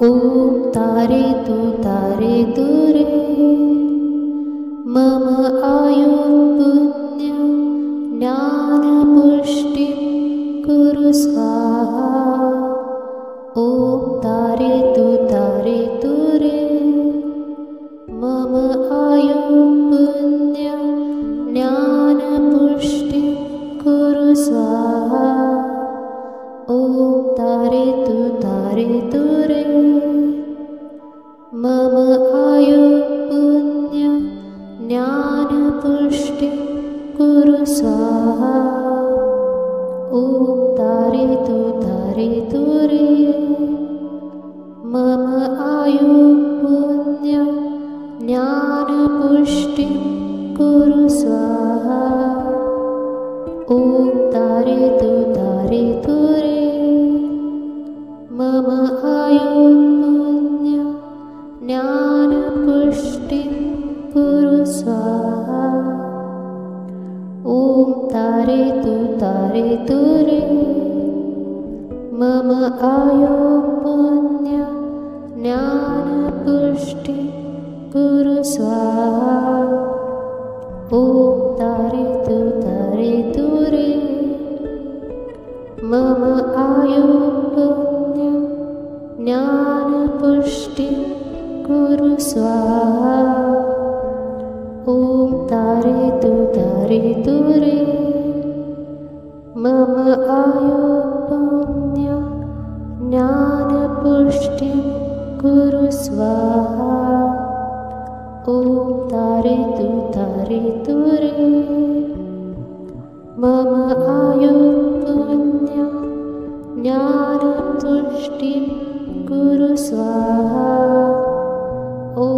ॐ तारयतु रे मम आयुर्पुण्यं ज्ञानपुष्टिं कुरु स्वाहा। ॐ तारयतु रे मम आयुर्पुण्यं ज्ञानपुष्टिं कुरु स्वाहा। ॐ तारयतु रे मम आयुर्पुण्यं ज्ञानपुष्टिं कुरु स्वाहा। ॐ तारयतु रे मम आयुर्पुण्यं ज्ञानपुष्टिं कुरु स्वाहा। ॐ तारयतु रे मम आयुर्पुण्यं ज्ञानपुष्टिं कुरु स्वाहा। ॐ तारयतु रे मम आयुर्पुण्यं ज्ञानपुष्टिं कुरु स्वाहा। ॐ तारयतु रे मम आयुर्पुण्यं ज्ञानपुष्टिं कुरु स्वाहा। ॐ तारयतु रे मम आयुर्पुण्यं ज्ञानपुष्टिं कुरु स्वाहा। ॐ तारयतु रे मम आयुर्पुण्यं ज्ञानपुष्टिं कुरु स्वाहा। ॐ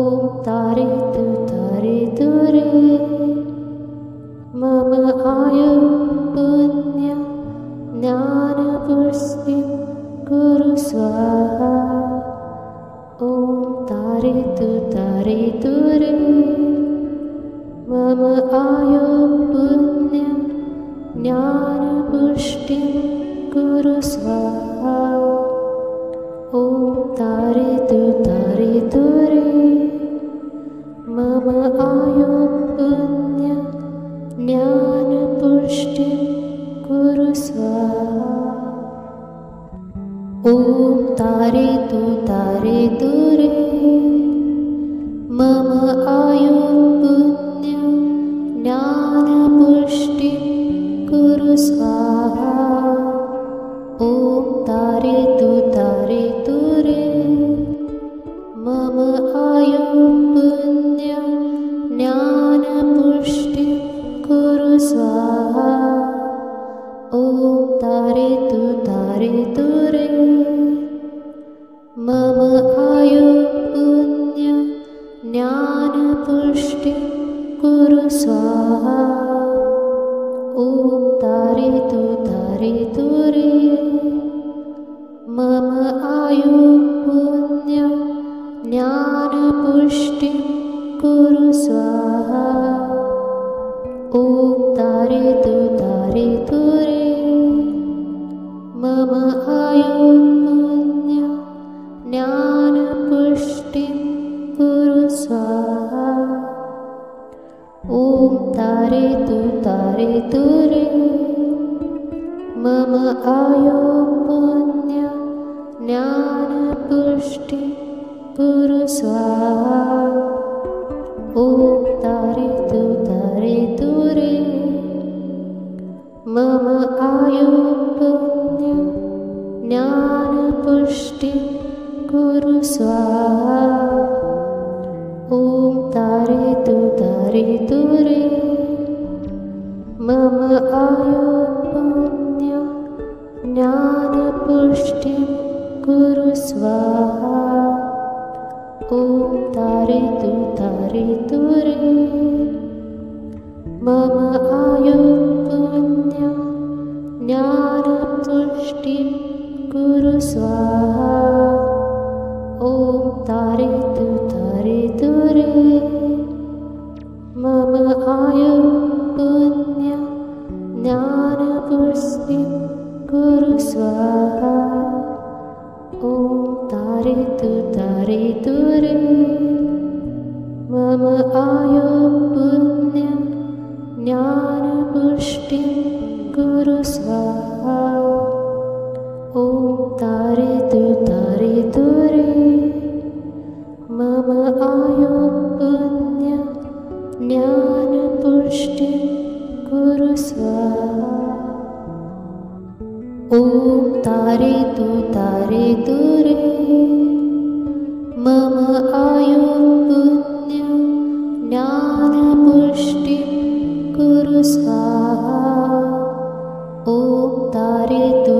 तारयतु रे मम आयुर्पुण्यं ज्ञानपुष्टिं कुरु स्वाहा। ॐ तारयतु रे मम आयुर्पुण्यं ज्ञानपुष्टिं कुरु स्वाहा। ॐ तारयतु रे मम आयुर्पुण्यं ज्ञानपुष्टिं कुरु स्वाहा। ॐ तारयतु रे मम आयुर्पुण्यं ज्ञानपुष्टिं कुरु स्वाहा। ॐ तारयतु रे मम आयुर्पुण्यं ज्ञानपुष्टिं कुरु स्वाहा। ॐ तारयतु रे मम आयुर्पुण्यं ज्ञानपुष्टिं कुरु स्वाहा। ॐ तारयतु रे मम आयुर्पुण्यं ज्ञानपुष्टिं कुरु स्वाहा। ॐ तारयतु रे मम आयुर्पुण्यं ज्ञानपुष्टिं कुरु स्वाहा। ॐ तारयतु रे मम आयुर्पुण्यं ज्ञानपुष्टिं कुरु स्वाहा। ॐ तारयतु रे मम आयुर्पुण्यं ज्ञानपुष्टिं कुरु स्वाहा। ॐ तारयतु रे मम आयुर्पुण्यं ज्ञानपुष्टिं कुरु स्वाहा। ॐ तारयतु रे मम आयुर्पुण्यं ज्ञानपुष्टिं कुरु स्वाहा। ॐ तारयतु रे मम आयुर्पुण्यं ज्ञानपुष्टिं कुरु स्वाहा। ॐ तारयतु तारयतु रे मम आयु पुण्य ज्ञानपुष्टिं कुरु स्वाहा ॐ तारयतु रे मम आयु पुण्य ज्ञानपुष्टिं कुरु स्वाहा ॐ तारयतु रे मम आयु पुण्य ज्ञानपुष्टिं कुरु स्वाहा ॐ तारयतु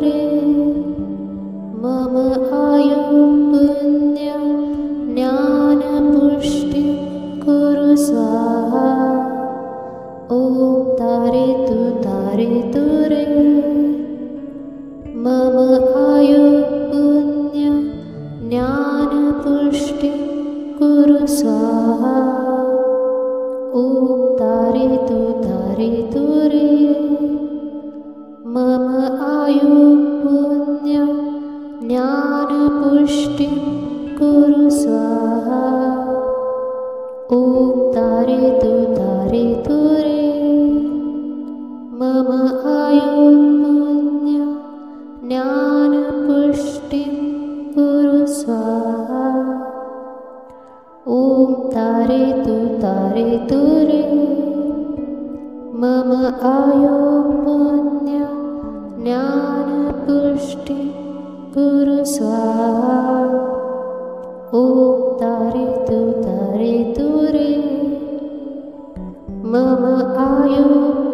रे मम आयु पुण्य ज्ञानपुष्टिं कुरु स्वाहा ॐ तारयतु रे मम आयु पुण्य ज्ञानपुष्टिं कुरु स्वाहा ॐ तारयतु रे मम आयु पुण्य ज्ञानपुष्टिं कुरु स्वाहा ॐ तारयतु रे मम आयु पुण्य ज्ञानपुष्टिं कुरु स्वाहा ॐ तारयतु रे मम आयु पुण्य ज्ञानपुष्टिं कुरु स्वाहा ॐ तारयतु रे मम आयु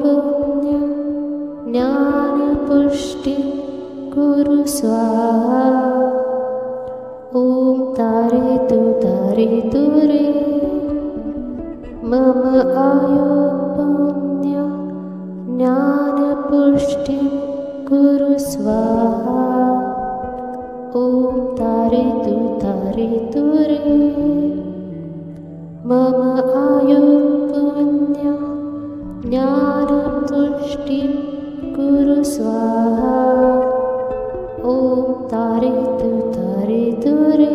पुण्य ज्ञानपुष्टिं कुरु स्वाहा ॐ तारयतु रे मम आयु पुण्य ज्ञानपुष्टिं कुरु स्वाहा ॐ तारयतु रे मम आयु पुण्य ज्ञानपुष्टिं कुरु स्वाहा ॐ तारयतु रे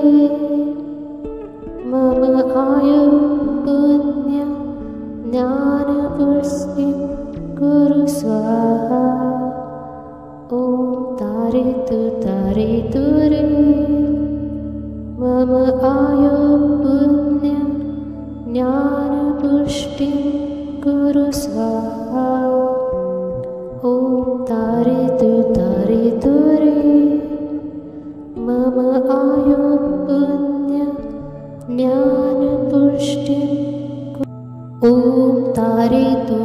मम आयु पुण्य ज्ञानपुष्टिं कुरु स्वाहा ॐ तारयतु रे मम आयु पुण्य ज्ञानपुष्टिं कुरु स्वाहा ॐ तारयतु रे मम आयु पुण्य ज्ञानपुष्टिं ॐ तारयतु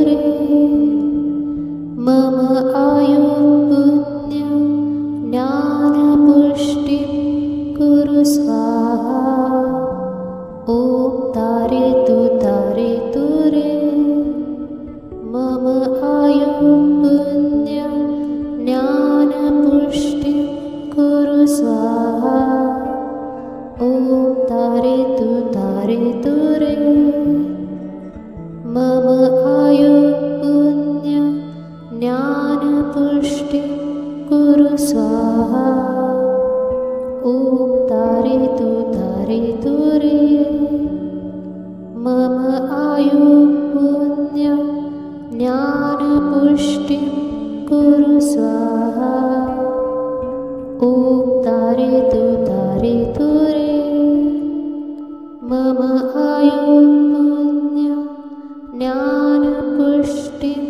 रे मम आयु पुण्य ज्ञानपुष्टिं कुरु स्वाहा ॐ तारयतु रे मम आयु पुण्य ज्ञानपुष्टिं कुरु स्वाहा ॐ तारयतु रे मम आयु पुण्य ज्ञानपुष्टिं कुरु स्वाहा ॐ तारयतु रे मम आयु पुण्य ज्ञानपुष्टिं कुरु स्वाहा ॐ तारयतु रे मम आयु पुण्य ज्ञानपुष्टिं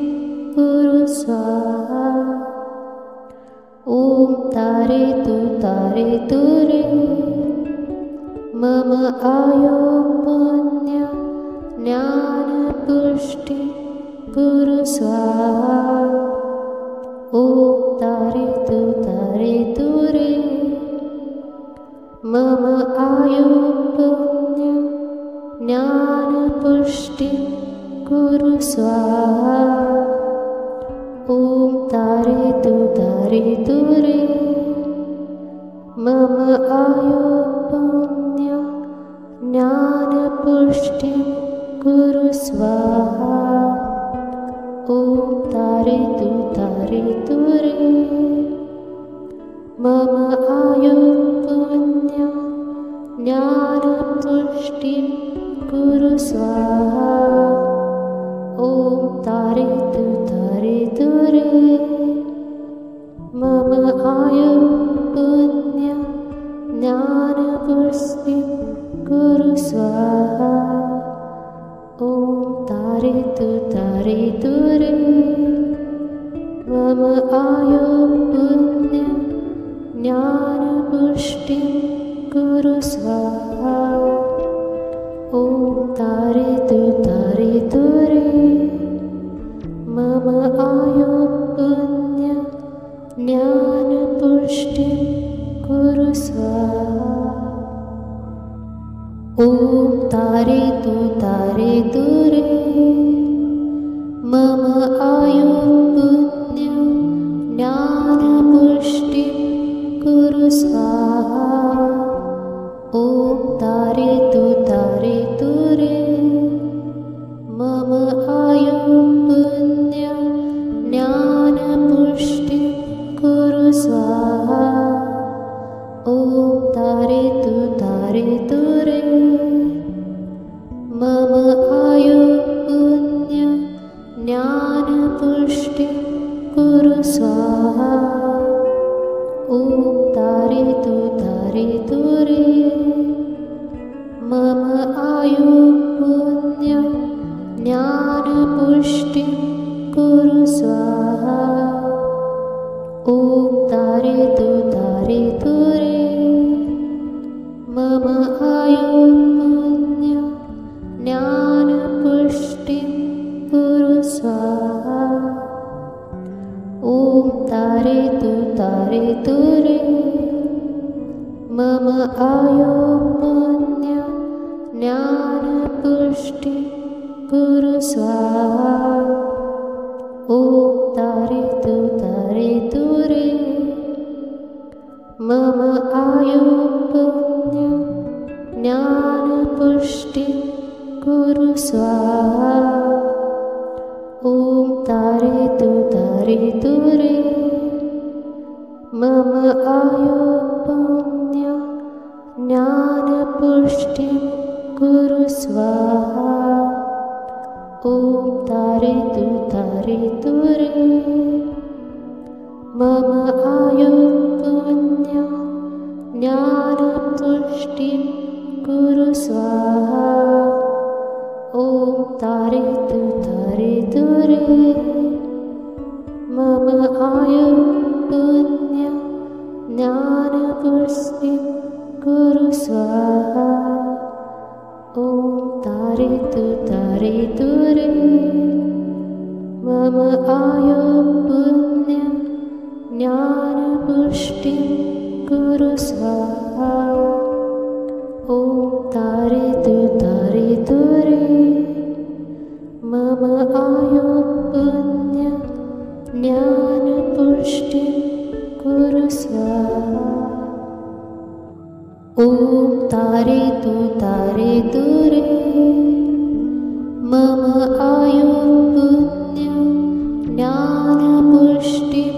कुरु स्वाहा ॐ तारयतु रे मम आयु पुण्य ज्ञानपुष्टिं कुरु स्वाहा ॐ तारयतु रे मम आयु पुण्य ज्ञानपुष्टिं कुरु स्वाहा ॐ तारयतु रे मम आयु पुण्य ज्ञानपुष्टिं कुरु स्वाहा ॐ तारयतु रे मम आयुर्पुण्यं ज्ञानपुष्टिं कुरु स्वाहा। ॐ तारयतु तारयतु रे। मम आयुर्पुण्यं ज्ञानपुष्टिं कुरु स्वाहा। ॐ तारयतु तारयतु रे। मम आयुर्पुण्यं ज्ञानपुष्टिं कुरु स्वाहा। ॐ तारयतु तारयतु रे। मम आयुर्पुण्यं ज्ञानपुष्टिं कुरु स्वाहा। ॐ तारयतु तारयतु रे। मम आयुर्पुण्यं ज्ञानपुष्टिं कुरु स्वाहा। ॐ तारयतु तारयतु रे। मम आयुर्पुण्यं ज्ञानपुष्टिं कुरु स्वाहा। ॐ तारयतु तारयतु रे। मम आयुर्पुण्यं ज्ञानपुष्टिं कुरु स्वाहा। ॐ तारयतु तारयतु रे। मम आयुर्पुण्यं ज्ञानपुष्टिं कुरु स्वाहा। ॐ तारयतु तारयतु रे। मम आयुर्पुण्यं ज्ञानपुष्टिं कुरु स्वाहा। ॐ तारयतु तारयतु रे। मम आयुर्पुण्यं ज्ञानपुष्टिं कुरु स्वाहा। ॐ तारयतु तारयतु रे। मम आयुर्पुण्यं ज्ञानपुष्टिं कुरु स्वाहा। ॐ तारयतु तारयतु रे। मम आयुर्पुण्यं ज्ञानपुष्टिं कुरु स्वाहा। ॐ तारयतु तारयतु रे। मम आयुर्पुण्यं ज्ञानपुष्टिं कुरु स्वाहा। ॐ तारयतु तारयतु रे। मम आयुर्पुण्यं ज्ञानपुष्टिं कुरु स्वाहा। ॐ तारयतु तारयतु रे। मम आयुर्पुण्यं ज्ञानपुष्टिं कुरु स्वाहा। ॐ तारयतु तारयतु रे। मम आयुर्पुण्यं ज्ञानपुष्टिं कुरु स्वाहा। ॐ तारयतु तारयतु रे। मम आयुर्पुण्यं ज्ञानपुष्टिं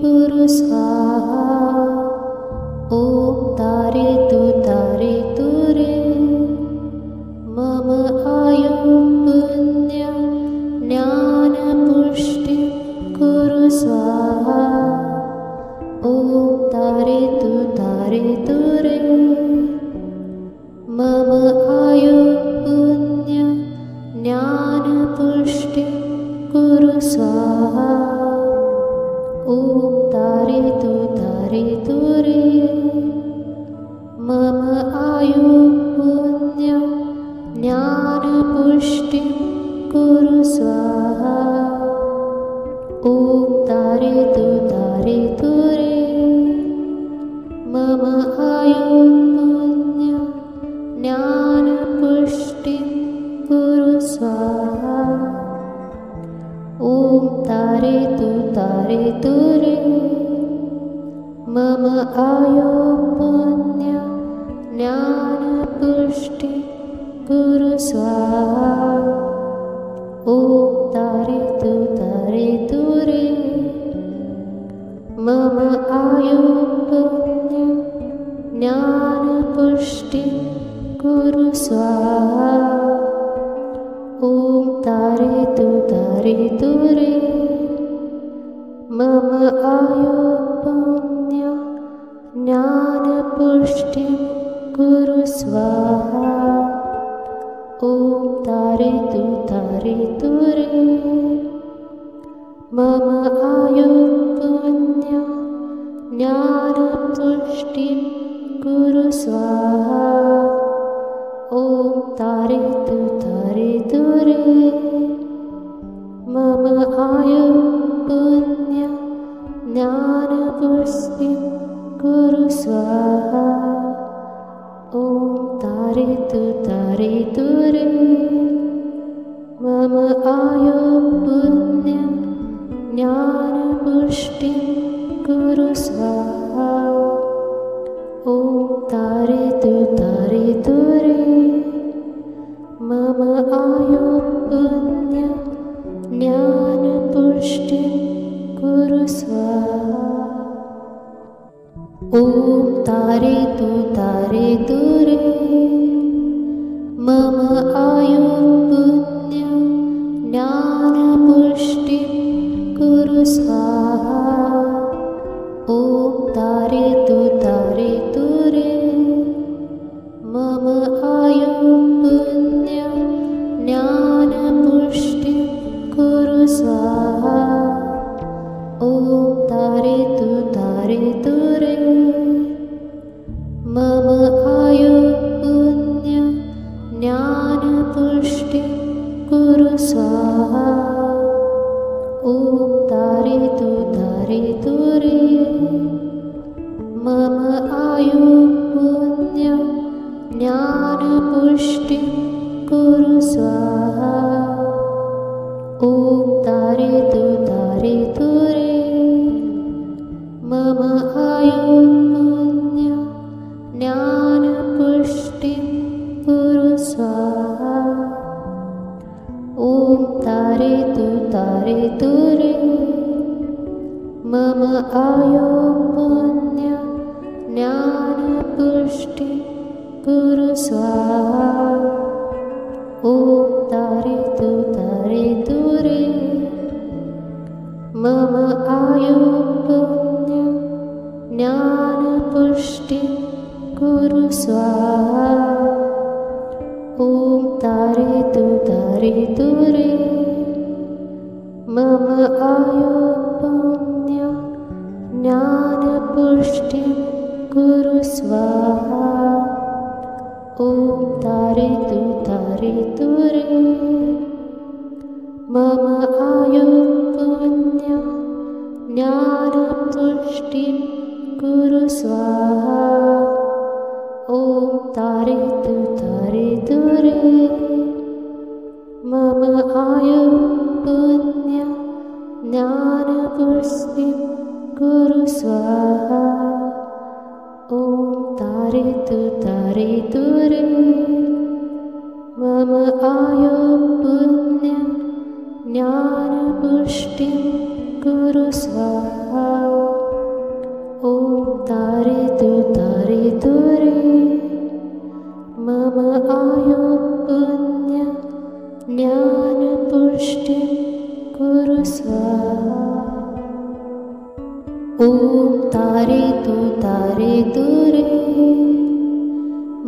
कुरु स्वाहा। ॐ तारयतु तारयतु रे। मम आयुर्पुण्यं ज्ञानपुष्टिं कुरु स्वाहा। ॐ तारयतु तारयतु रे। मम आयुर्पुण्यं ज्ञानपुष्टिं कुरु स्वाहा। ॐ तारयतु तारयतु रे। मम आयुर्पुण्यं ज्ञानपुष्टिं कुरु स्वाहा। ॐ तारयतु तारयतु रे। मम आयुर्पुण्यं ज्ञानपुष्टिं कुरु स्वाहा। ॐ तारयतु तारयतु रे। मम आयुर्पुण्यं ज्ञानपुष्टिं कुरु स्वाहा। ॐ तारयतु तारयतु रे। मम आयुर्पुण्यं स्वाहा ॐ तारयतु तारयतु रे मम आयु पुण्य ज्ञानपुष्टिं कुरु स्वाहा ॐ तारयतु तारयतु रे मम आयु पुण्य ज्ञानपुष्टिं कुरु स्वाहा ॐ तारयतु तारयतु रे मम आयु पुण्य ज्ञानपुष्टिं कुरु स्वाहा ॐ तारयतु तारयतु रे मम आयु पुण्य ज्ञानपुष्टिं कुरु स्वाहा ॐ तारयतु तारयतु रे मम आयु पुण्य ज्ञानपुष्टिं कुरु स्वाहा ॐ तारयतु तारयतु रे मम आयु पुण्य ज्ञानपुष्टिं कुरु स्वाहा ॐ तारयतु तारयतु रे मम आयु पुण्य ज्ञानपुष्टिं कुरु स्वाहा ॐ तारयतु तारयतु रे मम आयु पुण्य ज्ञानपुष्टिं कुरु स्वाहा ॐ तारयतु तारयतु रे मम आयु पुण्य ज्ञानपुष्टिं कुरु स्वाहा ॐ तारयतु तारयतु रे मम आयु पुण्य ज्ञानपुष्टिं कुरु स्वाहा ॐ तारयतु तारयतु रे मम आयु पुण्य ज्ञानपुष्टिं कुरु स्वाहा ॐ तारयतु तारयतु रे मम आयु पुण्य ज्ञानपुष्टिं कुरु स्वाहा ॐ तारयतु तारयतु रे मम आयु पुण्य ज्ञानपुष्टिं कुरु स्वाहा ॐ तारयतु तारयतु रे मम आयु पुण्य ज्ञानपुष्टिं कुरु स्वाहा ॐ तारयतु तारयतु रे मम आयु पुण्य ज्ञानपुष्टिं कुरु स्वाहा ॐ तारयतु तारयतु रे मम आयु पुण्य ज्ञानपुष्टिं कुरु स्वाहा ॐ तारयतु तारयतु रे मम आयु पुण्य ज्ञानपुष्टिं कुरु स्वाहा ॐ तारयतु तारयतु रे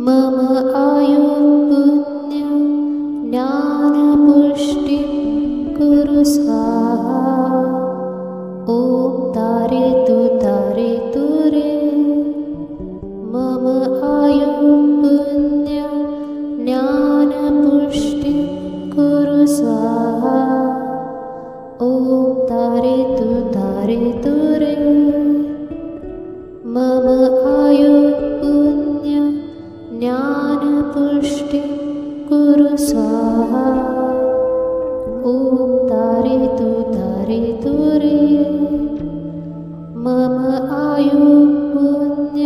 मम आयु पुण्य ज्ञानपुष्टिं कुरु स्वाहा ॐ तारयतु तारयतु रे मम आयु पुण्य ज्ञानपुष्टिं कुरु स्वाहा ॐ तारयतु तारयतु रे मम आयु पुण्य ज्ञानपुष्टिं कुरु स्वाहा ॐ तारयतु तारयतु रे मम आयु पुण्य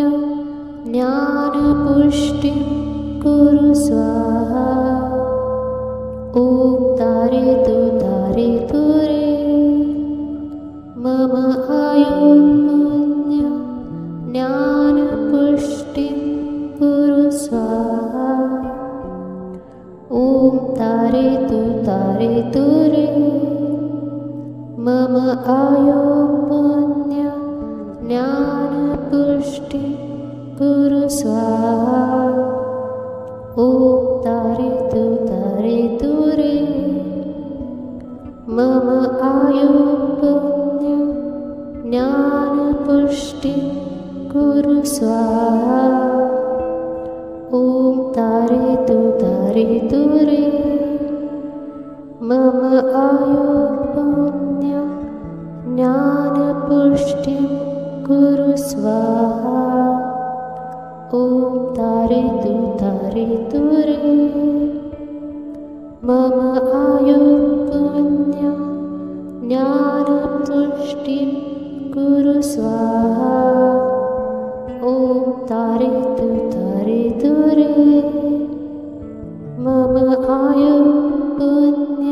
ज्ञानपुष्टिं कुरु स्वाहा ॐ तारयतु तारयतु रे मम आयु पुण्य ज्ञानपुष्टिं कुरु स्वाहा तारे तुरे मम आयो पुण्य ज्ञानपुष्टि कुरु स्वाहा ॐ तारयतु रे मम आयो पुण्य ज्ञानपुष्टि कुरु स्वाहा ॐ तारयतु रे मम आयो पुण्य ज्ञानपुष्टि कुरु स्वाहा ॐ तारयतु रे मम आयो पुण्य ज्ञानपुष्टि कुरु स्वाहा ॐ तारयतु रे मम आयो पुण्य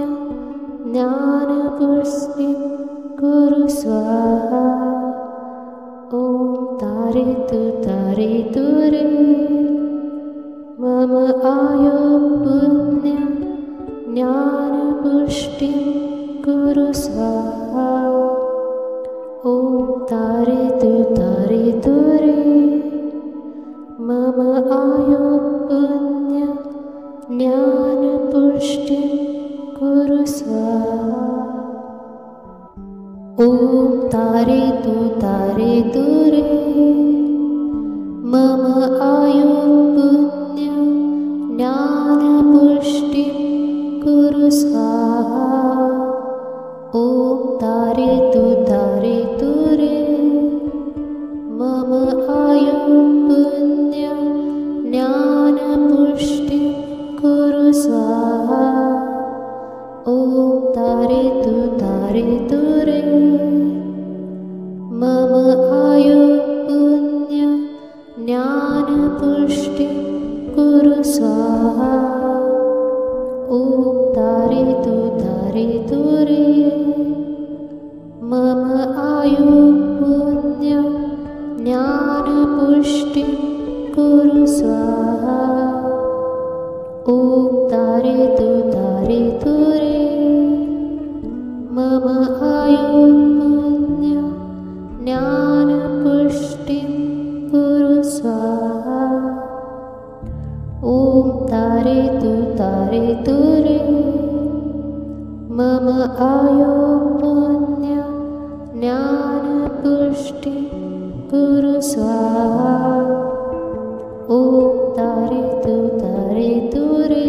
ज्ञानपुष्टि कुरु स्वाहा ॐ तारयतु रे मम आयो पुण्य ज्ञानपुष्टि कुरु स्वाहा ॐ तारयतु रे मम आयो पुण्य ज्ञानपुष्टि कुरु स्वाहा ॐ तारयतु रे मम आयो पुण्य ज्ञानपुष्टि कुरु स्वाहा ॐ तारयतु रे मम आयो पुण्य ज्ञानपुष्टि कुरु स्वाहा ॐ तारयतु रे मम आयो पुण्य ज्ञानपुष्टि कुरु स्वाहा ॐ तारयतु रे मम आयो पुण्य ज्ञानपुष्टि कुरु स्वाहा ॐ तारयतु रे मम आयो पुण्य ज्ञानपुष्टि कुरु स्वाहा ॐ तारयतु रे मम आयो पुण्य ज्ञानपुष्टि कुरु स्वाहा ॐ तारयतु रे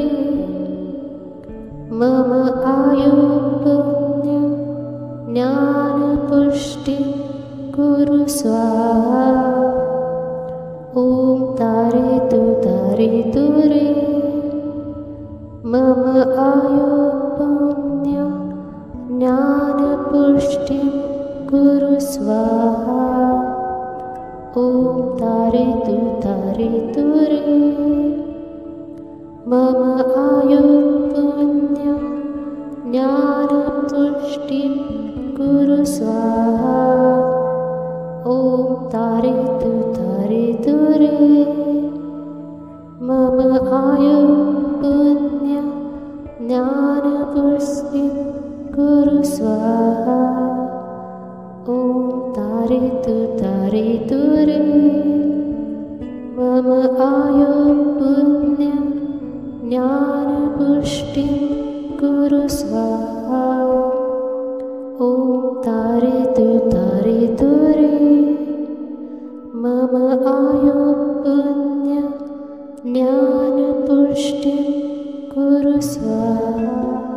मम आयो पुण्य ज्ञानपुष्टि कुरु स्वाहा ॐ तारयतु रे मम आयो पुण्य ज्ञानपुष्टि कुरु स्वाहा ॐ तारयतु रे मम आयो पुण्य ज्ञानपुष्टि कुरु स्वाहा ॐ तारयतु रे मम आयो पुण्य ज्ञानपुष्टि कुरु स्वाहा ॐ तारयतु रे मम आयो पुण्य ज्ञानपुष्टि कुरु स्वाहा ॐ तारयतु रे मम आयो पुण्य ज्ञानपुष्टि कुरु स्वाहा।